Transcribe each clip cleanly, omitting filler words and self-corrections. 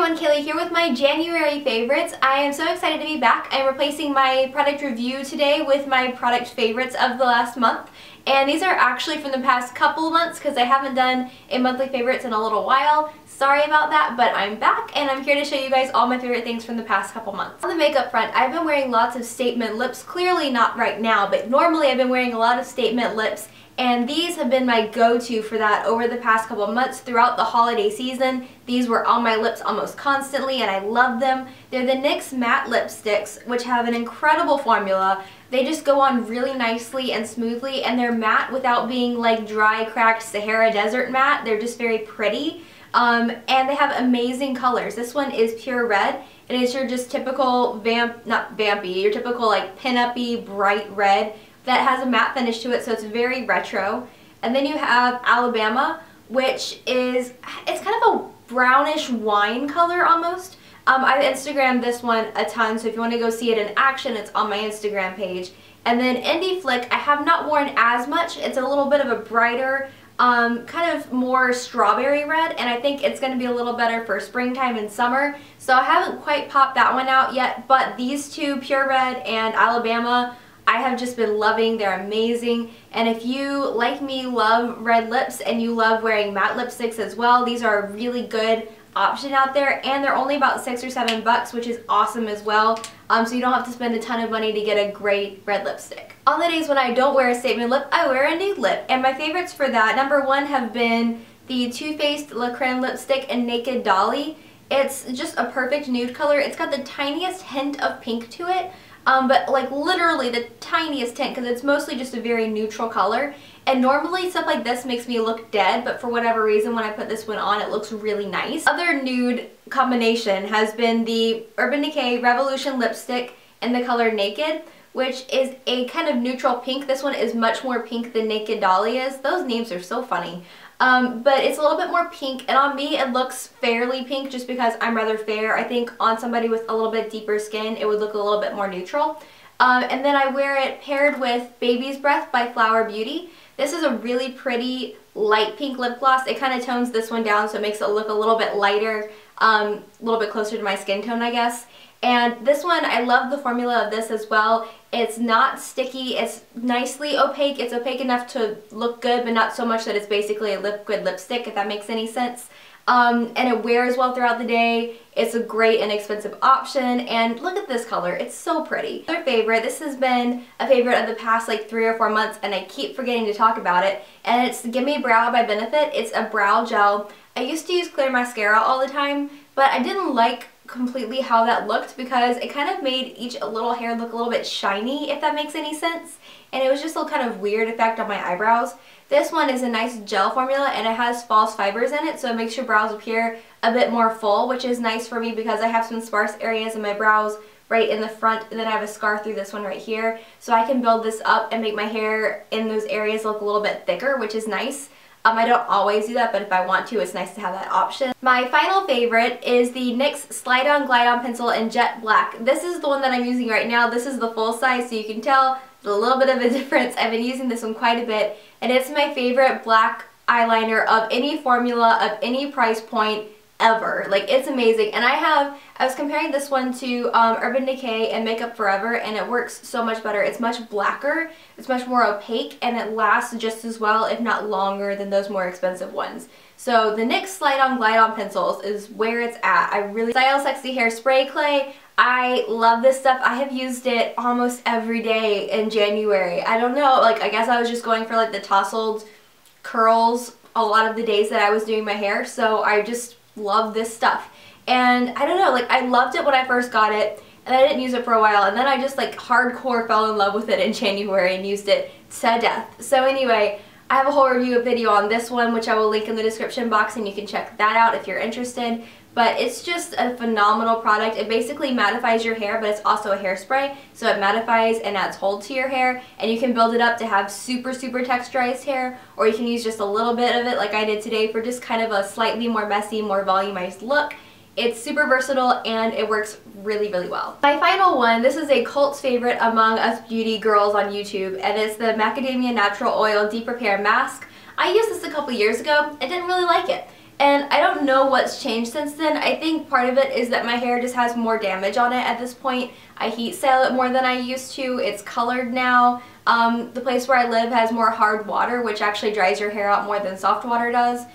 everyone, Kayley here with my January favorites. I am so excited to be back. I'm replacing my product review today with my product favorites of the last month. And these are actually from the past couple of months because I haven't done a monthly favorites in a little while. Sorry about that, but I'm back and I'm here to show you guys all my favorite things from the past couple months. On the makeup front, I've been wearing lots of statement lips. Clearly not right now, but normally I've been wearing a lot of statement lips. And these have been my go-to for that over the past couple of months throughout the holiday season. These were on my lips almost constantly and I love them. They're the NYX Matte Lipsticks, which have an incredible formula. They just go on really nicely and smoothly, and they're matte without being like dry, cracked Sahara Desert matte. They're just very pretty. And they have amazing colors. This one is pure red. It is your just typical not vampy, your typical like pin-up-y bright red that has a matte finish to it, so it's very retro. And then you have Alabama, which is, it's kind of a brownish wine color almost. I've Instagrammed this one a ton, so if you want to go see it in action, it's on my Instagram page. And then Indie Flick, I have not worn as much. It's a little bit of a brighter, kind of more strawberry red, and I think it's going to be a little better for springtime and summer. So I haven't quite popped that one out yet, but these two, Pure Red and Alabama, I have just been loving. They're amazing. And if you, like me, love red lips and you love wearing matte lipsticks as well, these are a really good option out there, and they're only about $6 or $7, which is awesome as well. So you don't have to spend a ton of money to get a great red lipstick. On the days when I don't wear a statement lip, I wear a nude lip, and my favorites for that, number one, have been the Too Faced La Creme lipstick in Naked Dolly. It's just a perfect nude color. It's got the tiniest hint of pink to it. But like literally the tiniest tint, because it's mostly just a very neutral color. And normally stuff like this makes me look dead, but for whatever reason when I put this one on it looks really nice. Other nude combination has been the Urban Decay Revolution lipstick in the color Naked, which is a kind of neutral pink. This one is much more pink than Naked Dolly is. Those names are so funny. But it's a little bit more pink, and on me it looks fairly pink just because I'm rather fair. I think on somebody with a little bit deeper skin it would look a little bit more neutral. And then I wear it paired with Baby's Breath by Flower Beauty. This is a really pretty light pink lip gloss. It kind of tones this one down so it makes it look a little bit lighter, a little bit closer to my skin tone, I guess. And this one, I love the formula of this as well. It's not sticky, it's nicely opaque. It's opaque enough to look good, but not so much that it's basically a liquid lipstick, if that makes any sense. And it wears well throughout the day. It's a great inexpensive option, and look at this color, it's so pretty. Another favorite, this has been a favorite of the past like 3 or 4 months, and I keep forgetting to talk about it, and it's Gimme Brow by Benefit. It's a brow gel. I used to use clear mascara all the time, but I didn't like completely how that looked because it kind of made each little hair look a little bit shiny, if that makes any sense, and it was just a kind of weird effect on my eyebrows. This one is a nice gel formula, and it has false fibers in it, so it makes your brows appear a bit more full, which is nice for me because I have some sparse areas in my brows right in the front, and then I have a scar through this one right here, so I can build this up and make my hair in those areas look a little bit thicker, which is nice. I don't always do that, but if I want to, it's nice to have that option. My final favorite is the NYX Slide On Glide On Pencil in Jet Black. This is the one that I'm using right now. This is the full size, so you can tell there's a little bit of a difference. I've been using this one quite a bit, and it's my favorite black eyeliner of any formula, of any price point ever. Like, it's amazing. And I was comparing this one to Urban Decay and Makeup Forever, and it works so much better. It's much blacker, it's much more opaque, and it lasts just as well, if not longer, than those more expensive ones. So the NYX Slide On Glide On pencils is where it's at. I really Style Sexy Hair Spray Clay. I love this stuff. I have used it almost every day in January. I don't know, like, I guess I was just going for like the tousled curls a lot of the days that I was doing my hair, so I just love this stuff. And I don't know, like, I loved it when I first got it, and I didn't use it for a while, and then I just like hardcore fell in love with it in January and used it to death. So anyway, I have a whole review video on this one, which I will link in the description box, and you can check that out if you're interested. But it's just a phenomenal product. It basically mattifies your hair, but it's also a hairspray, so it mattifies and adds hold to your hair, and you can build it up to have super texturized hair, or you can use just a little bit of it like I did today for just kind of a slightly more messy, more volumized look. It's super versatile and it works really well. My final one, this is a cult favorite among us beauty girls on YouTube, and it's the Macadamia Natural Oil Deep Repair Mask. I used this a couple years ago. I didn't really like it. and I don't know what's changed since then. I think part of it is that my hair just has more damage on it at this point. I heat style it more than I used to. It's colored now. The place where I live has more hard water, which actually dries your hair out more than soft water does.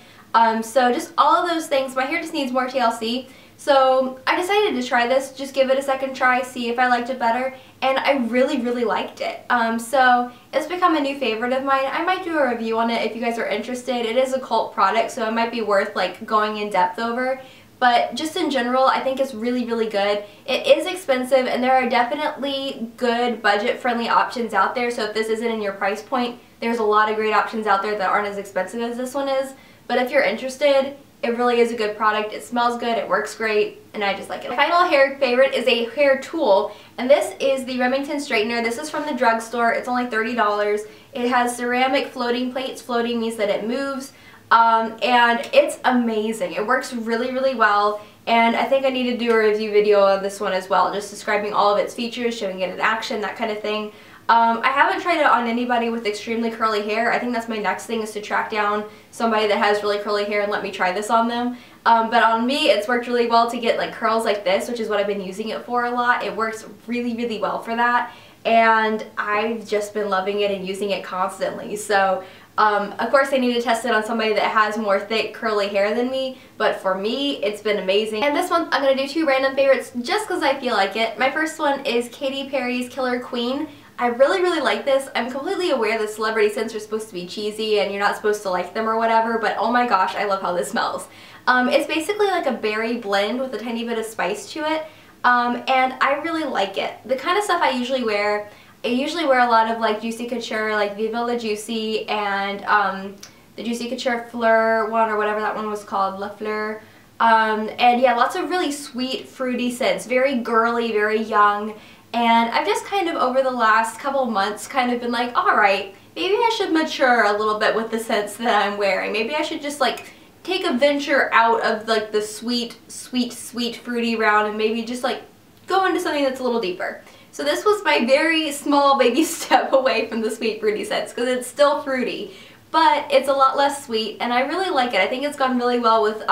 So just all of those things. My hair just needs more TLC. So I decided to try this, just give it a second try, see if I liked it better, and I really, really liked it. So it's become a new favorite of mine. I might do a review on it if you guys are interested. It is a cult product, so it might be worth like going in depth over. But just in general, I think it's really, really good. It is expensive, and there are definitely good budget-friendly options out there. So if this isn't in your price point, there's a lot of great options out there that aren't as expensive as this one is. But if you're interested, it really is a good product. It smells good, it works great, and I just like it. My final hair favorite is a hair tool, and this is the Remington Straightener. This is from the drugstore. It's only $30. It has ceramic floating plates. Floating means that it moves, and it's amazing. It works really, really well, and I think I need to do a review video on this one as well, just describing all of its features, showing it in action, that kind of thing. I haven't tried it on anybody with extremely curly hair. I think that's my next thing, is to track down somebody that has really curly hair and let me try this on them. But on me, it's worked really well to get like curls like this, which is what I've been using it for a lot. It works really, really well for that, and I've just been loving it and using it constantly. So of course, I need to test it on somebody that has more thick curly hair than me, but for me, it's been amazing. And this month, I'm going to do 2 random favorites just because I feel like it. My first one is Katy Perry's Killer Queen. I really, really like this. I'm completely aware that celebrity scents are supposed to be cheesy and you're not supposed to like them or whatever, but oh my gosh, I love how this smells. It's basically like a berry blend with a tiny bit of spice to it, and I really like it. The kind of stuff I usually wear a lot of like Juicy Couture, like Viva La Juicy, and the Juicy Couture Fleur one, or whatever that one was called, La Fleur. And yeah, lots of really sweet, fruity scents, very girly, very young. And I've just kind of over the last couple months kind of been like, alright, maybe I should mature a little bit with the scents that I'm wearing. Maybe I should just like take a venture out of like the sweet, fruity round and maybe just like go into something that's a little deeper. So this was my very small baby step away from the sweet, fruity scents, because it's still fruity, but it's a lot less sweet, and I really like it. I think it's gone really well with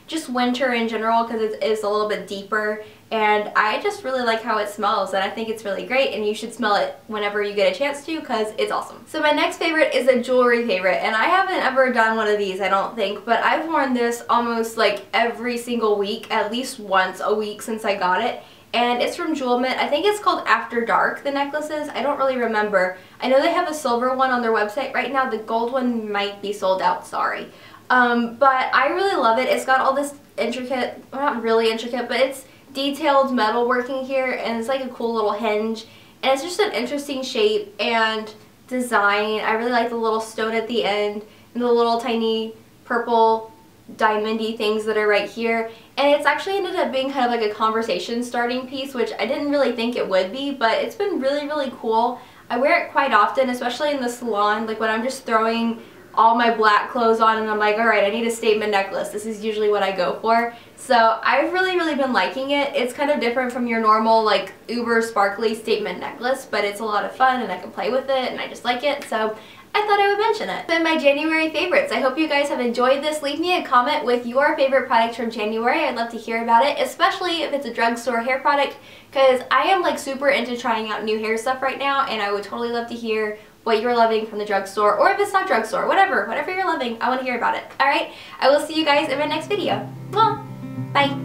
just winter in general, because it's a little bit deeper, and I just really like how it smells, and I think it's really great, and you should smell it whenever you get a chance to, because it's awesome. So my next favorite is a jewelry favorite, and I haven't ever done one of these, I don't think, but I've worn this almost like every single week, at least once a week since I got it. And it's from JewelMint. I think it's called After Dark, the necklaces. I don't really remember. I know they have a silver one on their website right now. The gold one might be sold out, sorry. But I really love it. It's got all this intricate, well, not really intricate, but it's detailed metal working here, and it's like a cool little hinge. And it's just an interesting shape and design. I really like the little stone at the end and the little tiny purple diamondy things that are right here, and it's actually ended up being kind of like a conversation starting piece, which I didn't really think it would be, but it's been really, really cool. I wear it quite often, especially in the salon, like when I'm just throwing all my black clothes on and I'm like, alright, I need a statement necklace. This is usually what I go for. So I've really, really been liking it. It's kind of different from your normal like uber sparkly statement necklace, but it's a lot of fun and I can play with it and I just like it, so I thought I would mention it. Then my January favorites. I hope you guys have enjoyed this. Leave me a comment with your favorite product from January. I'd love to hear about it, especially if it's a drugstore hair product, because I am like super into trying out new hair stuff right now, and I would totally love to hear what you're loving from the drugstore, or if it's not drugstore, whatever you're loving, I want to hear about it. Alright, I will see you guys in my next video. Well, bye.